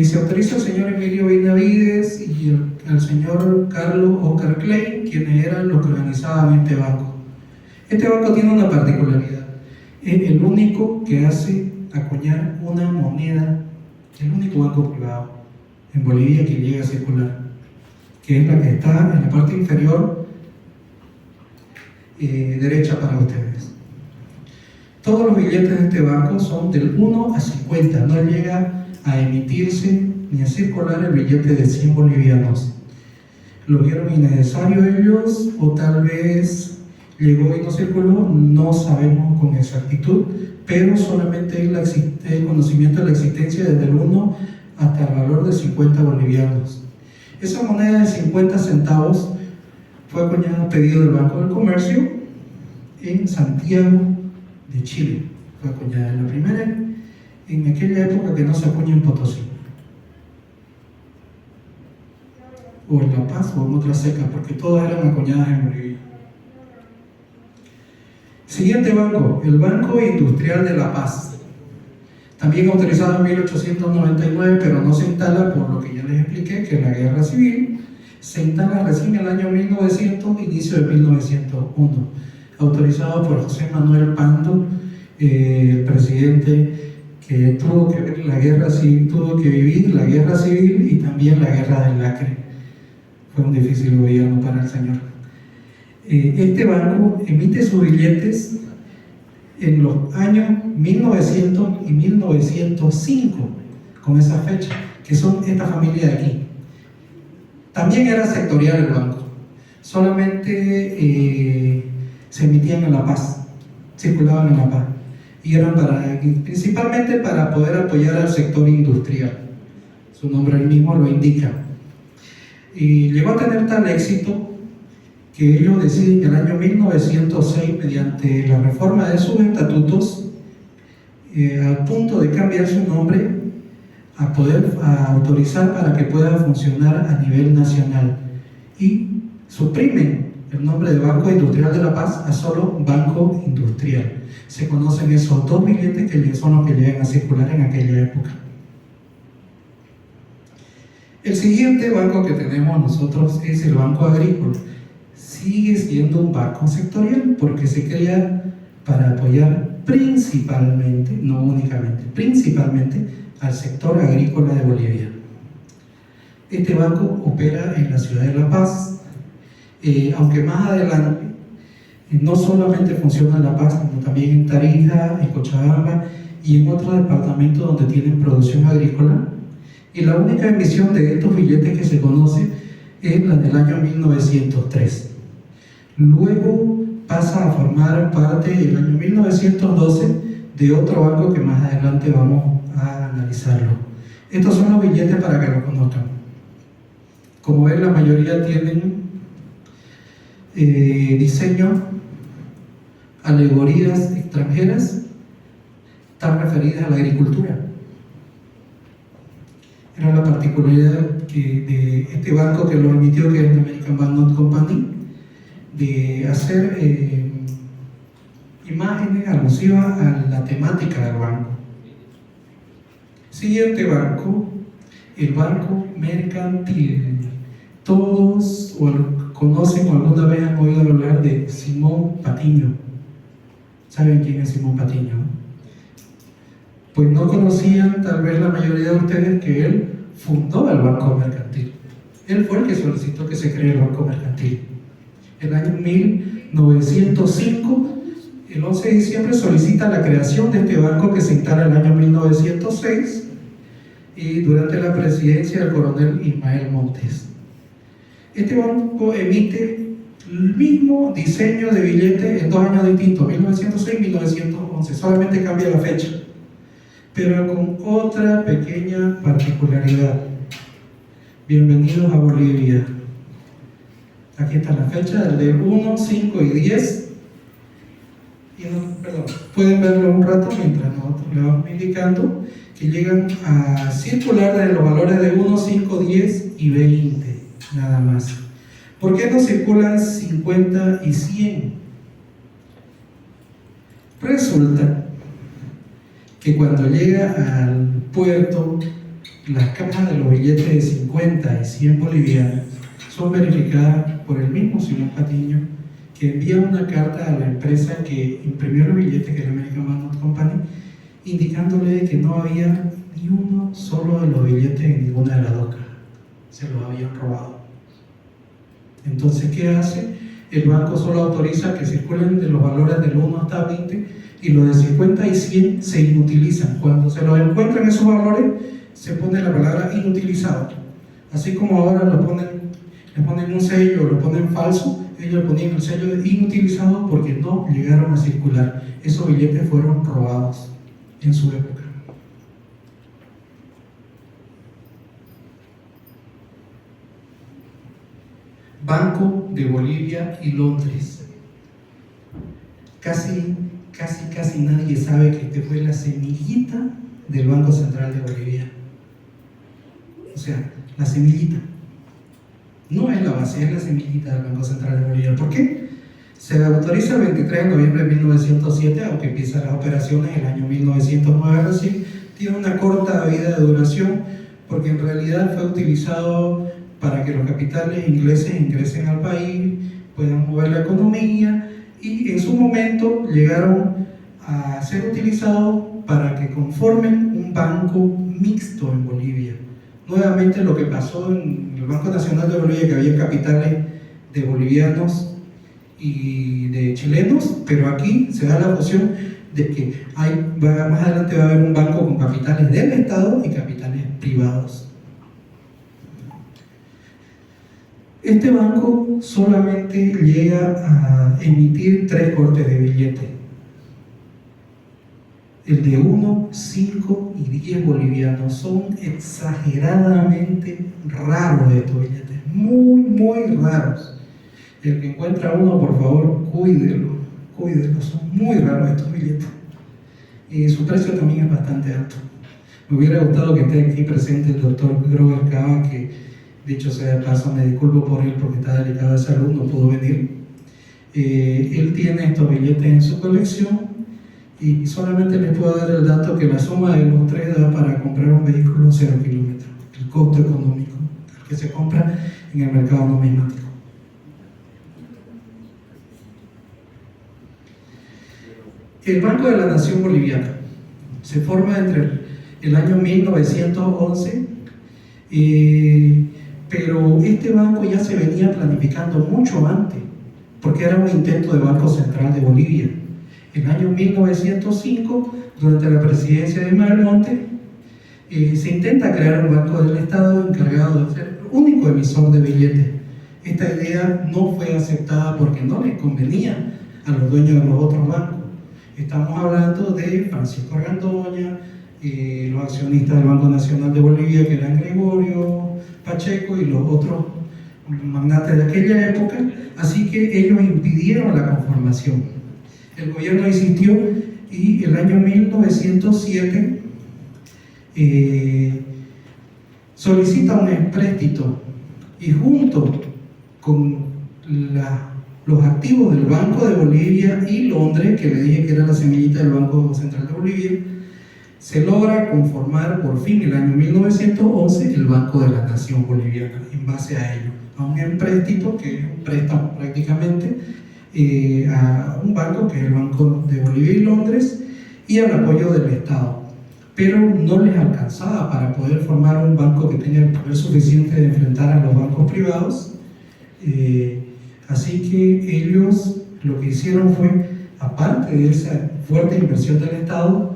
Se autoriza al señor Emilio Benavides y al señor Carlos Oscar Klein, quienes eran los que organizaban este banco. Este banco tiene una particularidad: es el único que hace acuñar una moneda, el único banco privado en Bolivia que llega a circular, que es la que está en la parte inferior derecha para ustedes. Todos los billetes de este banco son del 1 a 50, no llega a emitirse ni a circular el billete de 100 bolivianos. ¿Lo vieron innecesario ellos o tal vez llegó y no circuló? No sabemos con exactitud, pero solamente el conocimiento de la existencia desde el 1 hasta el valor de 50 bolivianos. Esa moneda de 50 centavos fue acuñada a pedido del Banco del Comercio en Santiago de Chile. Fue acuñada la primera en aquella época que no se acuña en Potosí, o en La Paz, o en otras secas, porque todas eran acuñadas en Bolivia. Siguiente banco, el Banco Industrial de La Paz, también autorizado en 1899, pero no se instala por lo que ya les expliqué, que es la guerra civil. Se instala recién en el año 1900, inicio de 1901, autorizado por José Manuel Pando, el presidente que tuvo que ver la guerra civil, tuvo que vivir la guerra civil y también la guerra del Acre. Fue un difícil gobierno para el señor. Este banco emite sus billetes en los años 1900 y 1905, con esa fecha, que son esta familia de aquí. También era sectorial el banco, solamente se emitían en La Paz, circulaban en La Paz, y eran principalmente para poder apoyar al sector industrial. Su nombre mismo lo indica. Y llegó a tener tal éxito que ellos deciden en el año 1906, mediante la reforma de sus estatutos, al punto de cambiar su nombre, a autorizar para que pueda funcionar a nivel nacional, y suprimen el nombre de Banco Industrial de La Paz a solo Banco Industrial. Se conocen esos dos billetes que son los que llegan a circular en aquella época. El siguiente banco que tenemos nosotros es el Banco Agrícola. Sigue siendo un banco sectorial porque se crea para apoyar principalmente, no únicamente, principalmente al sector agrícola de Bolivia. Este banco opera en la ciudad de La Paz, aunque más adelante no solamente funciona en La Paz, como también en Tarija, en Cochabamba y en otros departamentos donde tienen producción agrícola. Y la única emisión de estos billetes que se conoce es la del año 1903. Luego pasa a formar parte el año 1912 de otro banco que más adelante vamos a analizarlo. Estos son los billetes para que lo conozcan. Como ven, la mayoría tienen diseño, alegorías extranjeras, están referidas a la agricultura. Era la particularidad de este banco que lo emitió, que es el American Banknote Company, de hacer imágenes alusivas a la temática del banco. Siguiente banco, el Banco Mercantil. Todos conocen o alguna vez han oído hablar de Simón Patiño. ¿Saben quién es Simón Patiño? Pues no conocían, tal vez la mayoría de ustedes, que él fundó el Banco Mercantil. Él fue el que solicitó que se cree el Banco Mercantil. En el año 1905, el 11 de diciembre, solicita la creación de este banco que se instala en el año 1906 y durante la presidencia del coronel Ismael Montes. Este banco emite el mismo diseño de billete en 2 años distintos, 1906 y 1911, solamente cambia la fecha, pero con otra pequeña particularidad. Bienvenidos a Bolivia. Aquí está la fecha del 1, 5 y 10. pueden verlo un rato mientras nosotros le vamos indicando que llegan a circular de los valores de 1, 5, 10 y 20, nada más. ¿Por qué no circulan 50 y 100? Resulta que cuando llega al puerto, las cajas de los billetes de 50 y 100 bolivianos son verificadas por el mismo Simón Patiño, que envía una carta a la empresa que imprimió los billetes, que es la American Banknote Company, indicándole que no había ni uno solo de los billetes en ninguna de las dos cajas. Se los habían robado. Entonces, ¿qué hace? El banco solo autoriza que circulen de los valores del 1 hasta 20 y los de 50 y 100 se inutilizan. Cuando se los encuentran esos valores, se pone la palabra inutilizado. Así como ahora le ponen un sello o lo ponen falso, ellos le ponían el sello de inutilizado porque no llegaron a circular. Esos billetes fueron robados en su época. Banco de Bolivia y Londres. Casi nadie sabe que este fue la semillita del Banco Central de Bolivia. O sea, la semillita. No es la base, es la semillita del Banco Central de Bolivia. ¿Por qué? Se autoriza el 23 de noviembre de 1907, aunque empiezan las operaciones en el año 1909 recién. Tiene una corta vida de duración porque en realidad fue utilizado para que los capitales ingleses ingresen al país, puedan mover la economía, y en su momento llegaron a ser utilizados para que conformen un banco mixto en Bolivia. Nuevamente lo que pasó en el Banco Nacional de Bolivia, que había capitales de bolivianos y de chilenos, pero aquí se da la fusión de que más adelante va a haber un banco con capitales del Estado y capitales privados. Este banco solamente llega a emitir 3 cortes de billete: el de 1, 5 y 10 bolivianos. Son exageradamente raros estos billetes, muy raros. El que encuentra uno, por favor, cuídelo, son muy raros estos billetes. Y su precio también es bastante alto. Me hubiera gustado que esté aquí presente el doctor Grover Cava, que dicho sea de paso, me disculpo por él porque está delicado de salud, no pudo venir. Él tiene estos billetes en su colección y solamente les puedo dar el dato que la suma de los 3 da para comprar un vehículo 0 kilómetros, el costo económico que se compra en el mercado numismático. El Banco de la Nación Boliviana se forma entre el año 1911, pero este banco ya se venía planificando mucho antes, porque era un intento de Banco Central de Bolivia. En el año 1905, durante la presidencia de Manuel Montt, se intenta crear un banco del Estado encargado de ser el único emisor de billetes. Esta idea no fue aceptada porque no les convenía a los dueños de los otros bancos. Estamos hablando de Francisco Argandoña, los accionistas del Banco Nacional de Bolivia, que eran Gregorio Pacheco y los otros magnates de aquella época, así que ellos impidieron la conformación. El gobierno insistió y el año 1907 solicita un empréstito, y junto con los activos del Banco de Bolivia y Londres, que le dije que era la semillita del Banco Central de Bolivia, se logra conformar por fin el año 1911 el Banco de la Nación Boliviana, en base a ello, a un empréstito que es un préstamo prácticamente a un banco que es el Banco de Bolivia y Londres, y al apoyo del Estado. Pero no les alcanzaba para poder formar un banco que tenga el poder suficiente de enfrentar a los bancos privados. Así que ellos lo que hicieron fue, aparte de esa fuerte inversión del Estado,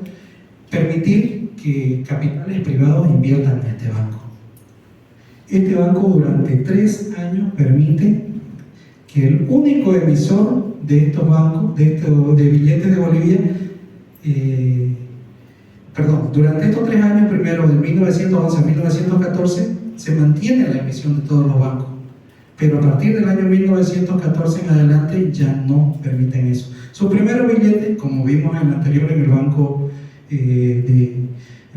permitir que capitales privados inviertan en este banco. Este banco durante 3 años permite que el único emisor de estos bancos, de billetes de Bolivia, durante estos 3 años, primero de 1911 a 1914, se mantiene la emisión de todos los bancos, pero a partir del año 1914 en adelante ya no permiten eso. Su primer billete, como vimos en el anterior en el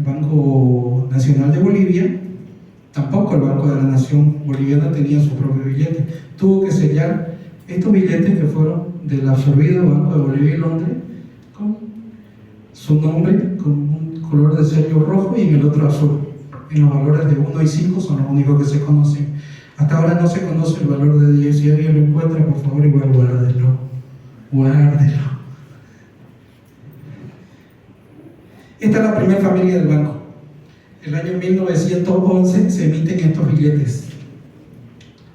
Banco Nacional de Bolivia, tampoco el Banco de la Nación Boliviana tenía su propio billete. Tuvo que sellar estos billetes que fueron del absorbido Banco de Bolivia y Londres con su nombre, con un color de sello rojo y en el otro azul. En los valores de 1 y 5 son los únicos que se conocen. Hasta ahora no se conoce el valor de 10. Si alguien lo encuentra, por favor, igual guárdelo. Esta es la primera familia del banco. El año 1911 se emiten estos billetes.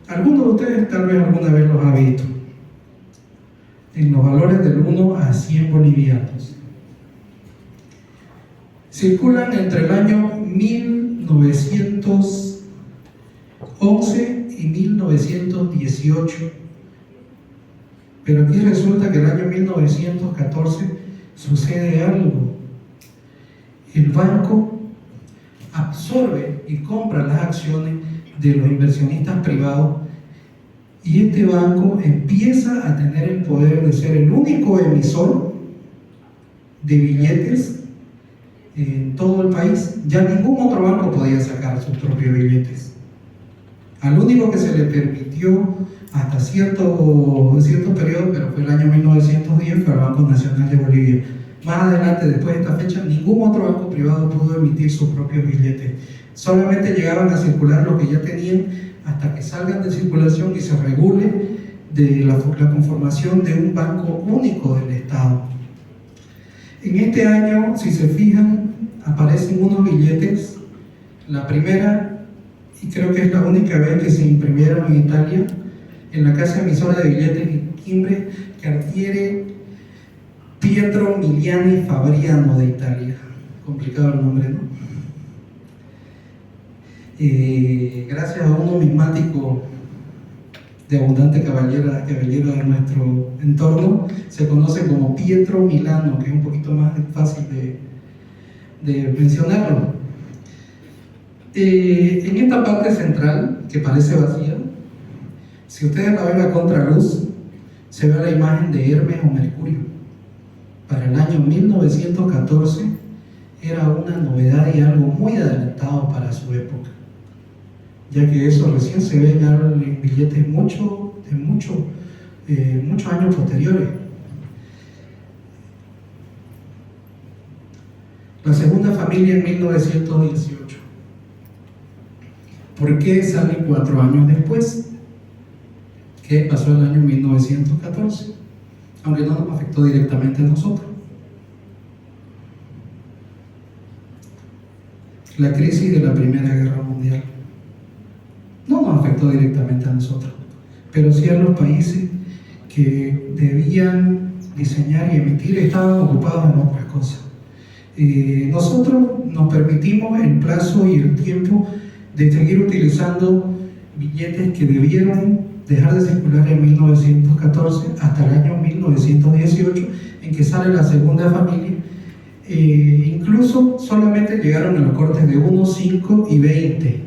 Algunos de ustedes tal vez alguna vez los ha visto. En los valores del 1 a 100 bolivianos. Circulan entre el año 1911 y 1918. Pero aquí resulta que el año 1914 sucede algo. El banco absorbe y compra las acciones de los inversionistas privados y este banco empieza a tener el poder de ser el único emisor de billetes en todo el país. Ya ningún otro banco podía sacar sus propios billetes. Al único que se le permitió hasta cierto periodo, pero fue el año 1910, fue el Banco Nacional de Bolivia. Más adelante, después de esta fecha, ningún otro banco privado pudo emitir sus propios billetes. Solamente llegaban a circular lo que ya tenían hasta que salgan de circulación y se regule de la conformación de un banco único del Estado. En este año, si se fijan, aparecen unos billetes. La primera, y creo que es la única vez que se imprimieron en Italia, en la casa emisora de billetes y timbres Cartiere Pietro Miliani Fabriano de Italia. Complicado el nombre, ¿no? Gracias a un numismático de abundante cabellera de nuestro entorno, se conoce como Pietro Milano, que es un poquito más fácil de mencionarlo. En esta parte central, que parece vacía, si ustedes la ven a contraluz, se ve la imagen de Hermes o Mercurio. Para el año 1914 era una novedad y algo muy adelantado para su época, ya que eso recién se ve en billetes muchos años posteriores. La segunda familia en 1918. ¿Por qué sale 4 años después? ¿Qué pasó en el año 1914? Aunque no nos afectó directamente a nosotros. La crisis de la Primera Guerra Mundial no nos afectó directamente a nosotros, pero sí a los países que debían diseñar y emitir, estaban ocupados en otras cosas. Nosotros nos permitimos el plazo y el tiempo de seguir utilizando billetes que debieron dejar de circular en 1914 hasta el año 1918, en que sale la segunda familia. Incluso solamente llegaron a los cortes de 1, 5 y 20.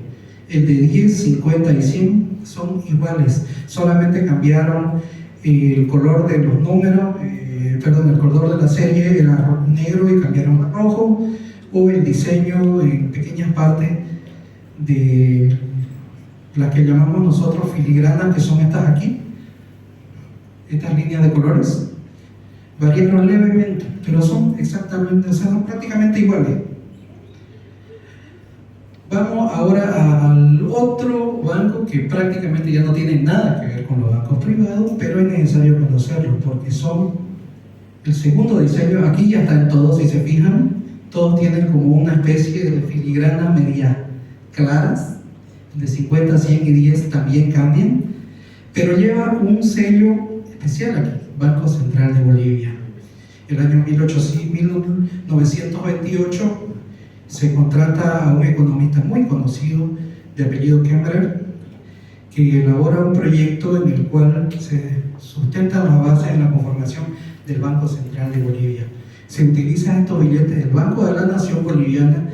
El de 10, 50 y 100 son iguales, solamente cambiaron el color de los números, el color de la serie era negro y cambiaron a rojo, o el diseño en pequeñas partes de las que llamamos nosotros filigranas, que son estas aquí, estas líneas de colores, variaron levemente, pero son exactamente, o sea, son prácticamente iguales. Vamos ahora al otro banco que prácticamente ya no tiene nada que ver con los bancos privados, pero es necesario conocerlos porque son el segundo diseño. Aquí ya están todos, si se fijan, todos tienen como una especie de filigranas medias claras, de 50, 100 y 10 también cambian, pero lleva un sello especial aquí, Banco Central de Bolivia. El año 1928 se contrata a un economista muy conocido de apellido Kemmerer, que elabora un proyecto en el cual se sustenta la base en la conformación del Banco Central de Bolivia. Se utilizan estos billetes del Banco de la Nación Boliviana,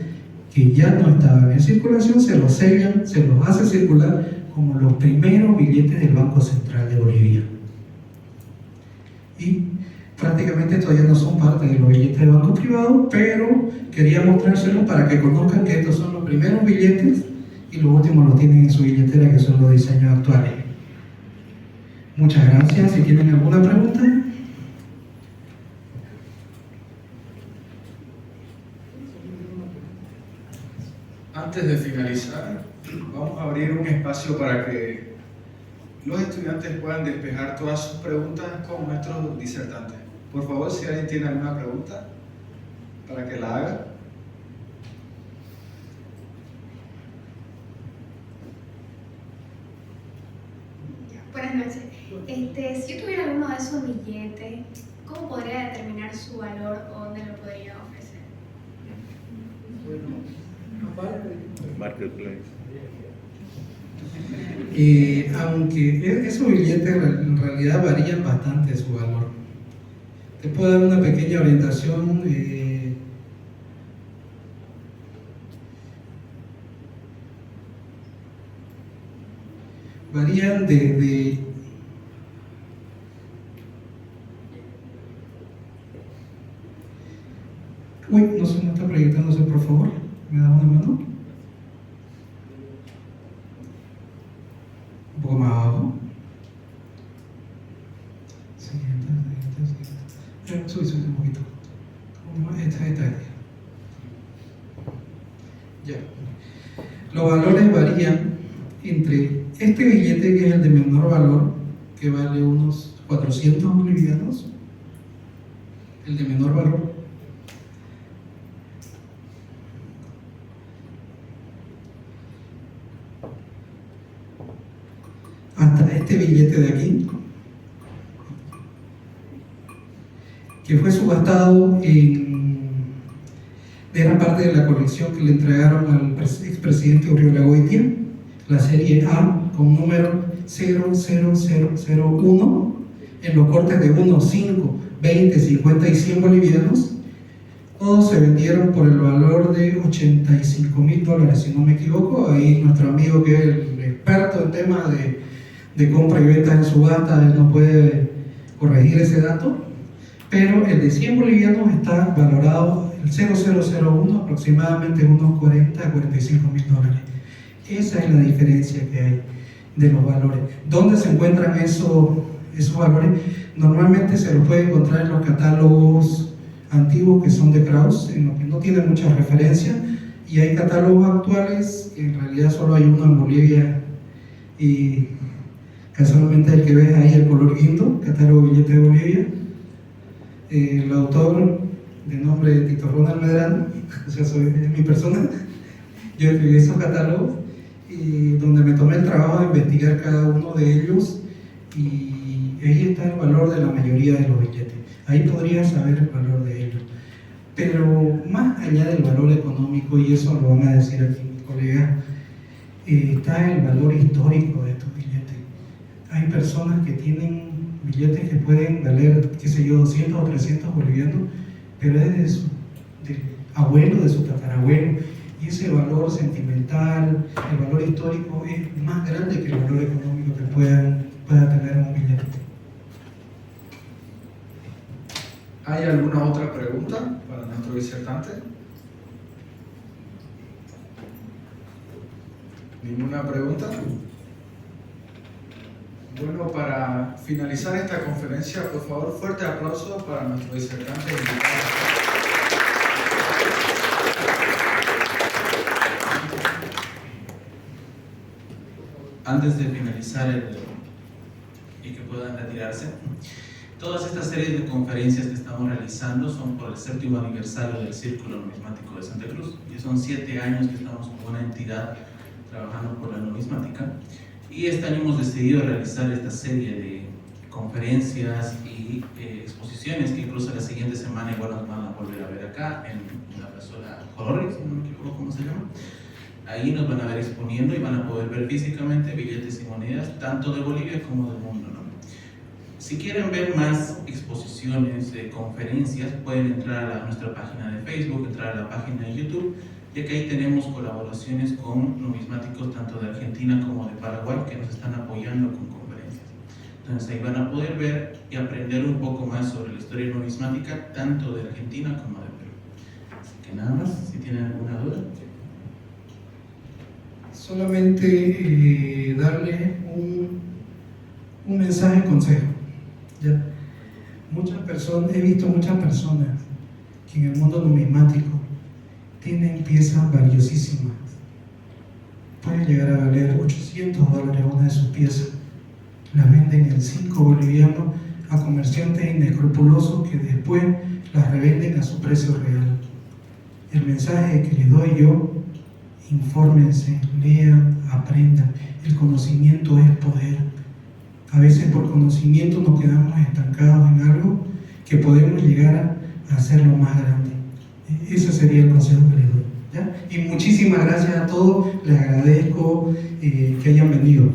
que ya no estaban en circulación, se los sellan, se los hace circular como los primeros billetes del Banco Central de Bolivia. Y prácticamente todavía no son parte de los billetes de banco privado, pero quería mostrárselos para que conozcan que estos son los primeros billetes y los últimos los tienen en su billetera, que son los diseños actuales. Muchas gracias. Si tienen alguna pregunta. Antes de finalizar, vamos a abrir un espacio para que los estudiantes puedan despejar todas sus preguntas con nuestros disertantes. Por favor, si alguien tiene alguna pregunta, para que la haga. Buenas noches. Si yo tuviera alguno de esos billetes, ¿cómo podría determinar su valor o dónde lo podría ofrecer? Marketplace. Aunque esos billetes en realidad varían bastante su valor. Te puedo dar una pequeña orientación. Varían desde uy, no se me está proyectándose, por favor. ¿Me das una mano? Un poco más abajo. Siguiente. Sube un poquito. Esta. Ya. Los valores varían entre este billete, que es el de menor valor, que vale unos 400 bolivianos, el de menor valor, hasta este billete de aquí, que fue subastado era parte de la colección que le entregaron al expresidente Urriola Goitia, la serie A con número 00001, en los cortes de 1, 5, 20, 50 y 100 bolivianos. Todos se vendieron por el valor de $85.000, si no me equivoco. Ahí nuestro amigo, que es el experto en temas de compra y venta en subasta, él nos puede corregir ese dato. Pero el de 100 bolivianos está valorado, el 0001, aproximadamente unos $40 a $45.000. Esa es la diferencia que hay de los valores. ¿Dónde se encuentran esos valores? Normalmente se los puede encontrar en los catálogos antiguos, que son de Kraus, en los que no tienen mucha referencia, y hay catálogos actuales, que en realidad solo hay uno en Bolivia, y casualmente el que ves ahí, el color guindo, catálogo billete de Bolivia. El autor, de nombre Tito Ronald Medrano, o sea, es mi persona. Yo escribí esos catálogos, y donde me tomé el trabajo de investigar cada uno de ellos, y ahí está el valor de la mayoría de los billetes. Ahí podrías saber el valor de ellos. Pero más allá del valor económico, y eso lo van a decir aquí mis colegas, está el valor histórico de estos billetes. Hay personas que tienen billetes que pueden valer, qué sé yo, 200 o 300 bolivianos, pero es del abuelo, de su tatarabuelo, y ese valor sentimental, el valor histórico, es más grande que el valor económico que pueda tener un billete. ¿Hay alguna otra pregunta para nuestro disertante? ¿Ninguna pregunta? Bueno, para finalizar esta conferencia, por favor, fuerte aplauso para nuestro disertante invitado. Antes de finalizar y que puedan retirarse, todas estas series de conferencias que estamos realizando son por el 7º aniversario del Círculo Numismático de Santa Cruz, y son 7 años que estamos como una entidad trabajando por la numismática, y este año hemos decidido realizar esta serie de conferencias y exposiciones, que incluso la siguiente semana igual nos van a volver a ver acá en la plazuela Jorge, si no me equivoco cómo se llama. Ahí nos van a ver exponiendo y van a poder ver físicamente billetes y monedas, tanto de Bolivia como del mundo, ¿no? Si quieren ver más exposiciones, conferencias, pueden entrar a nuestra página de Facebook, entrar a la página de YouTube, y ya que ahí tenemos colaboraciones con numismáticos tanto de Argentina como de Paraguay que nos están apoyando con conferencias. Entonces ahí van a poder ver y aprender un poco más sobre la historia numismática tanto de Argentina como de Perú. Así que nada más, si tienen alguna duda. Solamente darle un mensaje consejo. ¿Ya? He visto muchas personas que en el mundo numismático tienen piezas valiosísimas. Pueden llegar a valer $800 una de sus piezas. Las venden en 5 bolivianos a comerciantes inescrupulosos que después las revenden a su precio real. El mensaje que les doy yo: infórmense, lean, aprendan. El conocimiento es poder. A veces por conocimiento nos quedamos estancados en algo que podemos llegar a hacerlo más grande. Ese sería el consejo que les doy, ¿ya? Y muchísimas gracias a todos, les agradezco que hayan venido.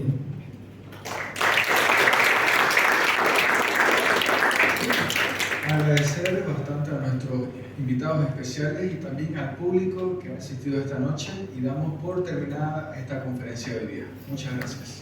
Agradecerles bastante a nuestros invitados especiales y también al público que ha asistido esta noche, y damos por terminada esta conferencia de hoy día. Muchas gracias.